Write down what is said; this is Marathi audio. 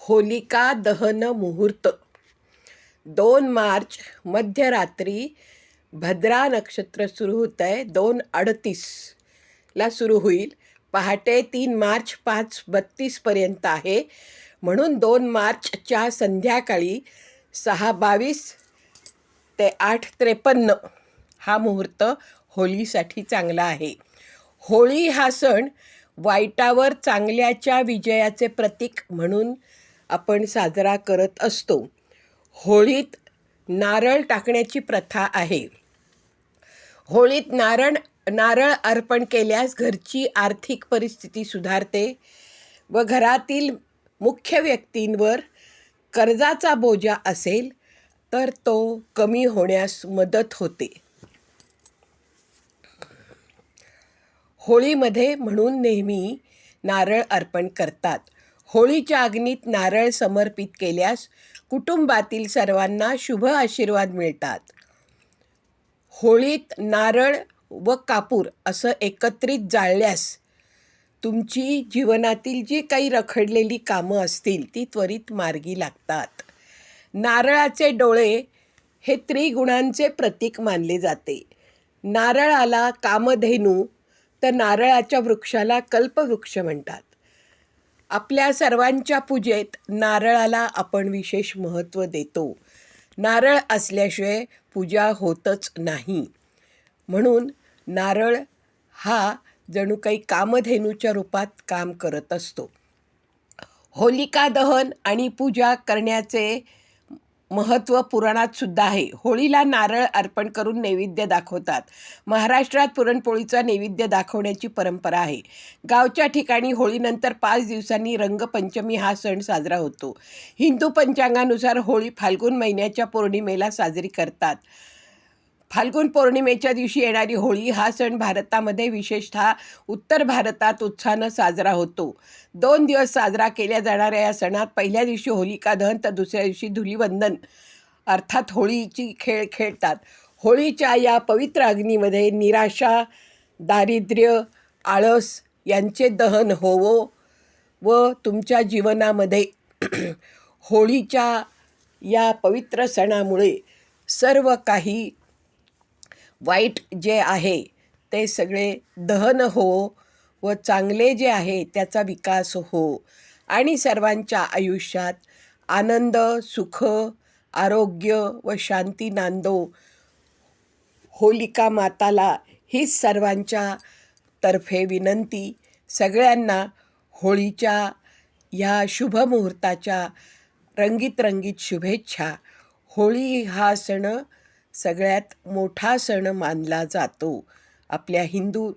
होलिका दहन मुहूर्त 2 मार्च मध्यरात्री भद्रा नक्षत्र सुरू होत आहे. 2:38ला सुरू होईल. पहाटे 3 मार्च 5:32पर्यंत आहे. म्हणून 2 मार्चच्या संध्याकाळी 6:22 ते 8:53 हा मुहूर्त होळीसाठी चांगला आहे. होळी हा सण वाईटावर चांगल्याच्या विजयाचे प्रतीक म्हणून आपण साजरा करत असतो. होळीत नारळ टाकण्याची प्रथा आहे. होळीत नारळ अर्पण केल्यास घरची आर्थिक परिस्थिती सुधारते व घरातील मुख्य व्यक्तींवर कर्जाचा बोजा असेल तर तो कमी होण्यास मदत होते. होळीमध्ये म्हणून नेहमी नारळ अर्पण करतात. होळीच्या अग्नीत नारळ समर्पित केल्यास कुटुंबातील सर्वांना शुभ आशीर्वाद मिळतात. होळीत नारळ व कापूर असं एकत्रित जाळल्यास तुमची जीवनातील जी काही रखडलेली कामं असतील ती त्वरित मार्गी लागतात. नारळाचे डोळे हे त्रिगुणांचे प्रतीक मानले जाते. नारळाला कामधेनू तर नारळाच्या वृक्षाला कल्पवृक्ष म्हणतात. आपल्या सर्वांच्या पूजेत नारळाला आपण विशेष महत्त्व देतो. नारळ असल्याशिवाय पूजा होतच नाही. म्हणून नारळ हा जणू काही कामधेनूच्या रूपात काम करत असतो. होलिका दहन आणि पूजा करण्याचे महत्त्व पुराणात सुद्धा आहे. होळीला नारळ अर्पण करून नैवेद्य दाखवतात. महाराष्ट्रात पुरणपोळीचा नैवेद्य दाखवण्याची परंपरा आहे. गावच्या ठिकाणी होळीनंतर 5 दिवसांनी रंगपंचमी हा सण साजरा होतो. हिंदू पंचांगानुसार होळी फाल्गुन महिन्याच्या पौर्णिमेला साजरी करतात. फाल्गुन पौर्णिमेच्या दिवशी येणारी होळी हा सण भारतामध्ये विशेषतः उत्तर भारतात उत्साहानं साजरा होतो. 2 दिवस साजरा केल्या जाणाऱ्या या सणात पहिल्या दिवशी होलिका दहन तर दुसऱ्या दिवशी धुलिवंदन अर्थात होळीची खेळ खेळतात. होळीच्या या पवित्र अग्नीमध्ये निराशा, दारिद्र्य, आळस यांचे दहन होवो व तुमच्या जीवनामध्ये होळीच्या या पवित्र सणामुळे सर्व काही वाईट जे आहे ते सगळे दहन हो व चांगले जे आहे त्याचा विकास हो आणि सर्वांच्या आयुष्यात आनंद, सुख, आरोग्य व शांती नांदो. होलिका माताला हीच सर्वांच्या तर्फे विनंती. सगळ्यांना होळीच्या ह्या शुभ मुहूर्ताच्या रंगीत शुभेच्छा. होळी हा सण सगळ्यात मोठा सण मानला जातो. आपल्या हिंदू